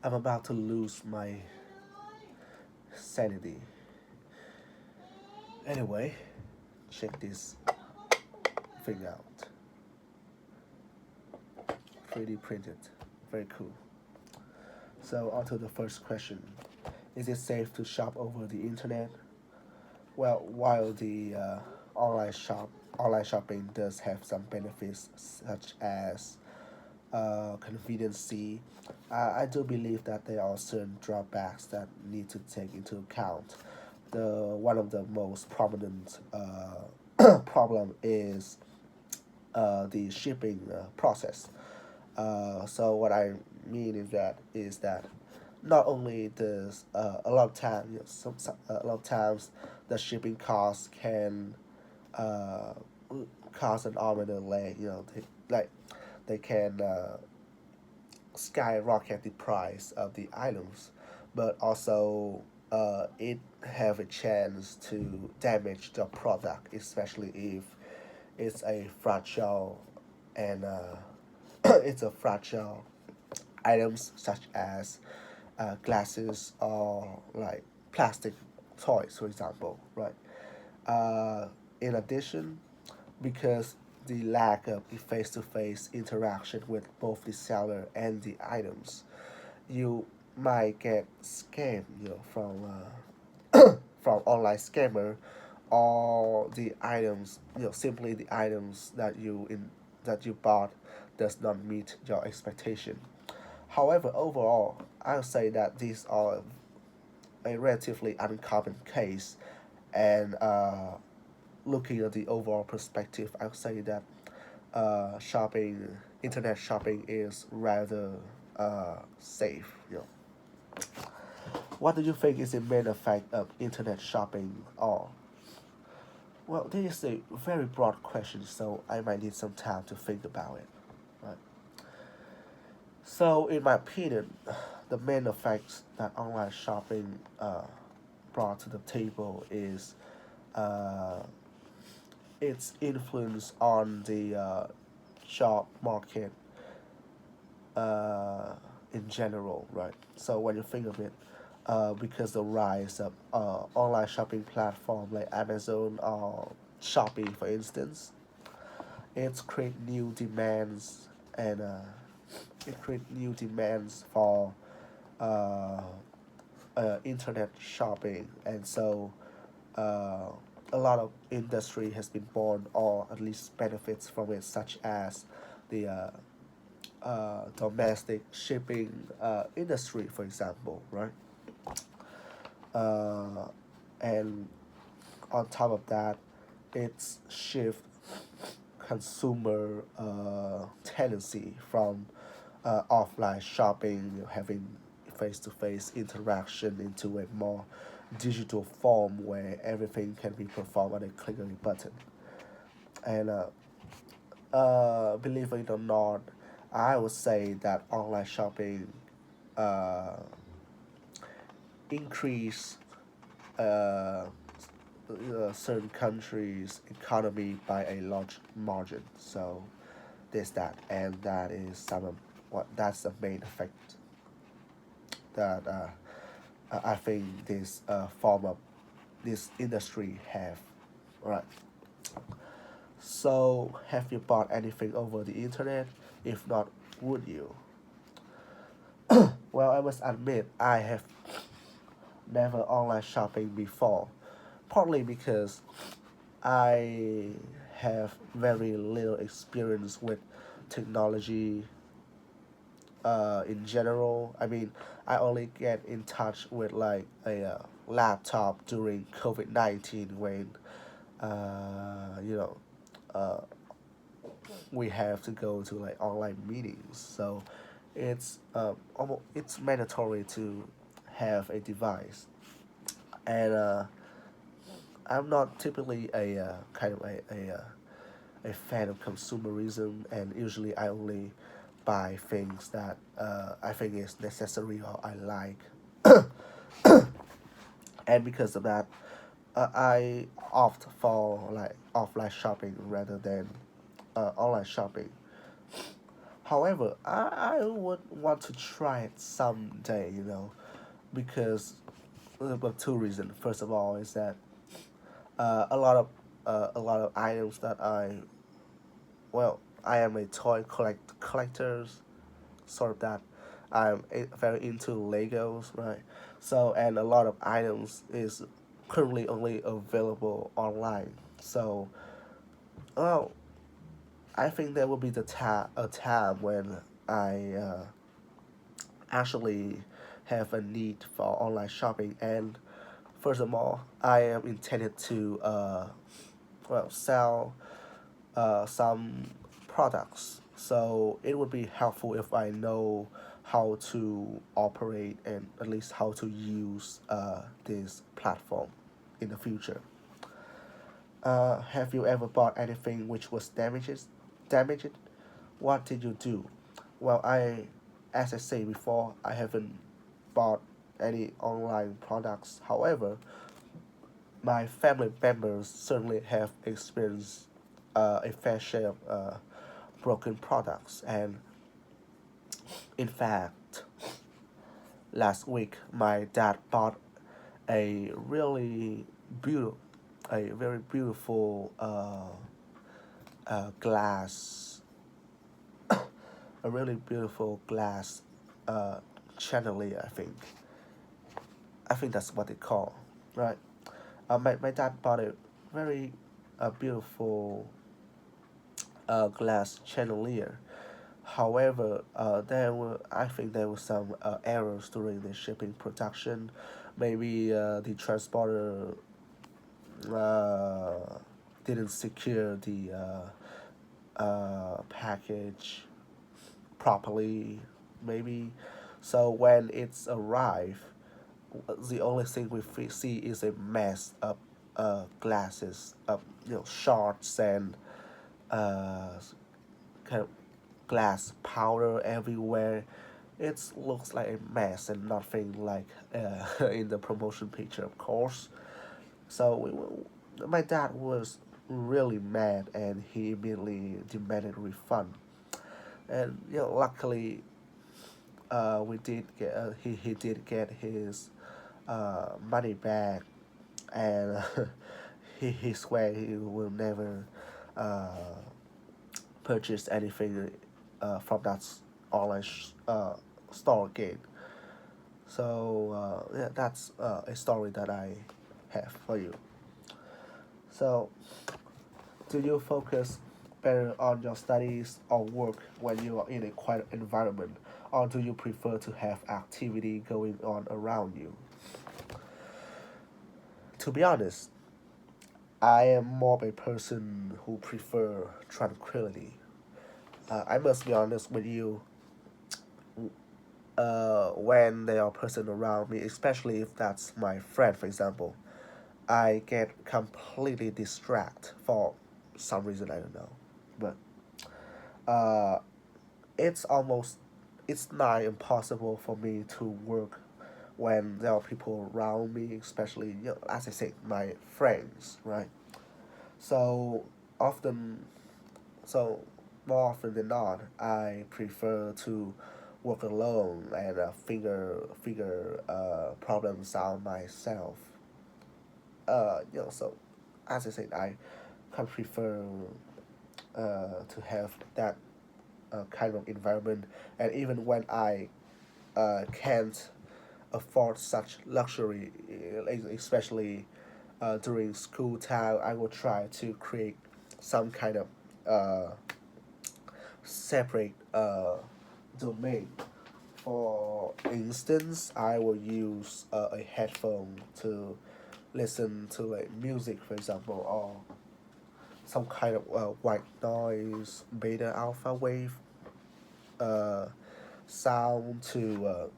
I'm about to lose my sanity. Anyway, check this thing out. 3D printed. Very cool. So, on to the first question. Is it safe to shop over the internet? Well, while the online shop online shopping does have some benefits such as conveniency, I do believe that there are certain drawbacks that need to take into account. The one of the most prominent problem is the shipping process. So what I mean is that not only does a lot of time you know, a lot of times the shipping costs can uh, cause an arm and a leg. They can skyrocket the price of the items, but also it have a chance to damage the product, especially if it's a fragile and it's a fragile items such as glasses or like plastic toys, for example, right? In addition, because the lack of face-to-face interaction with both the seller and the items, you might get scammed, from online scammer, or the items, simply the items that you bought does not meet your expectation. However, overall, I would say that these are a relatively uncommon case, and looking at the overall perspective, I would say that internet shopping is rather safe. What do you think is the main effect of internet shopping? Or well, this is a very broad question, so I might need some time to think about it. Right. So, in my opinion, the main effects that online shopping brought to the table is uh, its influence on the job market uh, in general, right? So when you think of it, because the rise of online shopping platform like Amazon or Shopee, for instance, it's create new demands and it create new demands for uh, internet shopping, and so uh, a lot of industry has been born or at least benefits from it, such as the domestic shipping industry, for example, right? Uh, and on top of that, it's shift consumer tendency from offline shopping, having face-to-face interaction, into a more digital form where everything can be performed at a click of a button. And believe it or not, I would say that online shopping uh, increase uh, certain countries' economy by a large margin. So there's that, and that is some of what that's the main effect that I think this industry have. Right. So have you bought anything over the internet? If not, would you? Well, I must admit I have never online shopping before, partly because I have very little experience with technology in general. I mean, I only get in touch with like a laptop during COVID-19 when you know uh, we have to go to like online meetings. So it's mandatory to have a device, and I'm not typically a kind of a fan of consumerism, and usually I only buy things that I think is necessary or I like, and because of that, I opt for like offline shopping rather than online shopping. However, I would want to try it someday, because of two reasons. First of all, is that a lot of items that I am a collectors, sort of that. Very into Legos, right? So, and a lot of items is currently only available online. So, well, I think there will be a time when I actually have a need for online shopping. And first of all, I am intended to sell some products. So it would be helpful if I know how to operate and at least how to use this platform in the future. Have you ever bought anything which was damaged? What did you do? Well, as I say before, I haven't bought any online products. However, my family members certainly have experienced a fair share of broken products. And in fact, last week my dad bought a really beautiful, a very beautiful glass, a really beautiful glass uh, chandelier. I think that's what they call, right? My dad bought a very beautiful glass chandelier. However, I think there were some errors during the shipping production. Maybe the transporter uh, didn't secure the package properly, maybe. So when it's arrived, the only thing see is a mess of glasses, shards and uh, kind of glass powder everywhere. It looks like a mess and nothing like in the promotion picture, of course. So my dad was really mad and he immediately demanded a refund. And luckily, he did get his money back, and he swear he will never uh, purchase anything from that online store again. So yeah, that's a story that I have for you. So, do you focus better on your studies or work when you are in a quiet environment, or do you prefer to have activity going on around you? To be honest, I am more of a person who prefer tranquility. I must be honest with you. When there are person around me, especially if that's my friend, for example, I get completely distracted for some reason I don't know. But uh, it's almost it's nigh impossible for me to work when there are people around me, especially as I said, my friends, right? So often, so more often than not, I prefer to work alone and figure problems out myself. So as I said, I can prefer to have that kind of environment, and even when I can't afford such luxury, especially during school time, I will try to create some kind of uh, separate domain. For instance, I will use a headphone to listen to like music, for example, or some kind of white noise, beta alpha wave uh, sound to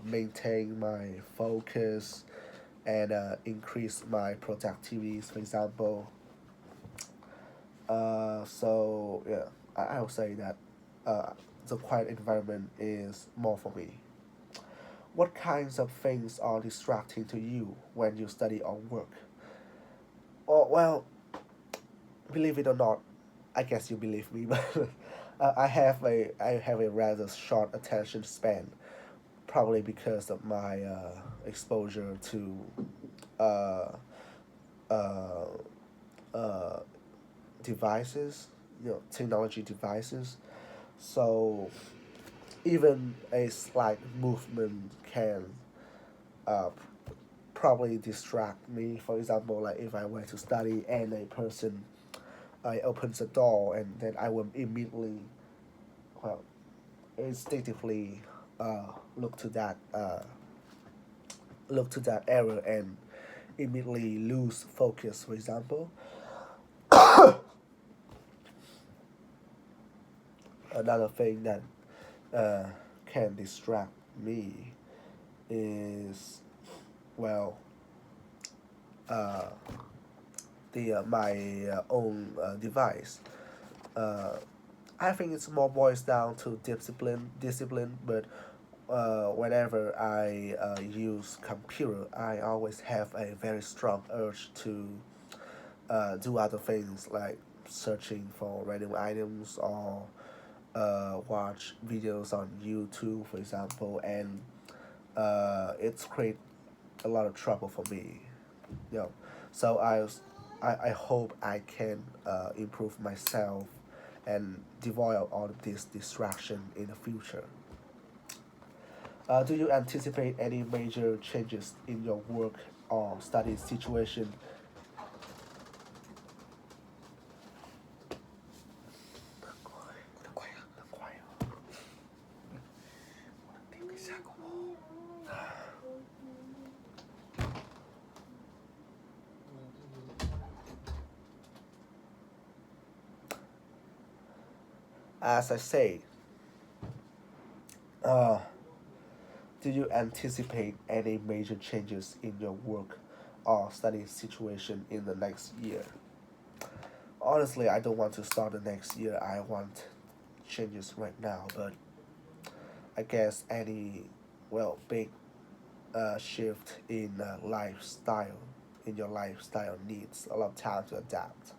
maintain my focus and increase my productivity, for example. So yeah, I would say that the quiet environment is more for me. What kinds of things are distracting to you when you study or work? Oh, well, believe it or not, I guess you believe me, but I have a rather short attention span, probably because of my exposure to uh, uh, uh, devices, technology devices. So even a slight movement can uh, probably distract me. For example, like if I were to study and a person opens the door, and then I will immediately, well, instinctively uh, look to that look to that area and immediately lose focus. For example, another thing that uh, can distract me is, well, uh, the my own device. Uh, I think it's more boils down to discipline, but whenever I use computer, I always have a very strong urge to do other things like searching for random items or watch videos on YouTube, for example, and it's create a lot of trouble for me. You know, so I hope I can improve myself and devoid all of this distraction in the future. Do you anticipate any major changes in your work or study situation? As I say, uh, do you anticipate any major changes in your work or study situation in the next year? Honestly, I don't want to start the next year. I want changes right now, but I guess any, well, big shift in your lifestyle needs a lot of time to adapt.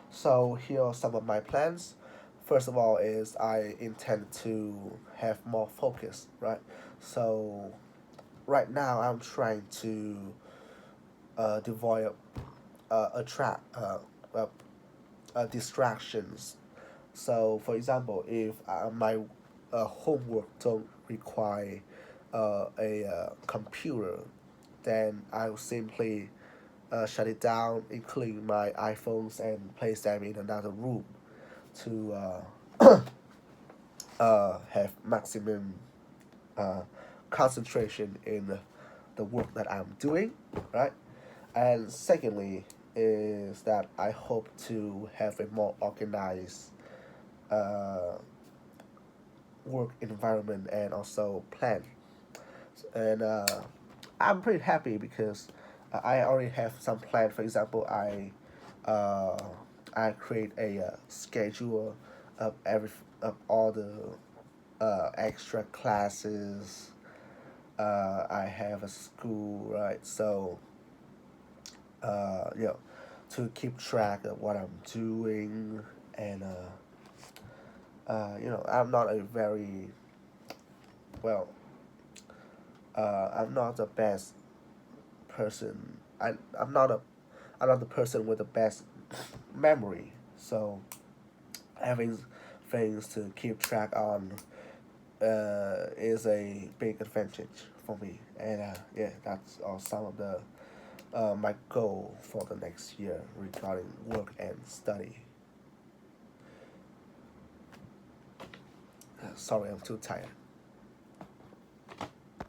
So here are some of my plans. First of all, is I intend to have more focus, right? So right now I'm trying to develop attract distractions. So for example, if my homework don't require a computer, then I'll simply shut it down, including my iPhones, and place them in another room to have maximum uh, concentration in the work that I'm doing, right? And secondly, is that I hope to have a more organized uh, work environment and also plan. And I'm pretty happy because I already have some plan. For example, uh, I create a schedule of of all the extra classes. I have a school, right? So you know, to keep track of what I'm doing, and I'm not a very, well, I'm not the best person. I'm not the person with the best memory. So having things to keep track on is a big advantage for me. And yeah, that's all some of the my goal for the next year regarding work and study. Sorry, I'm too tired.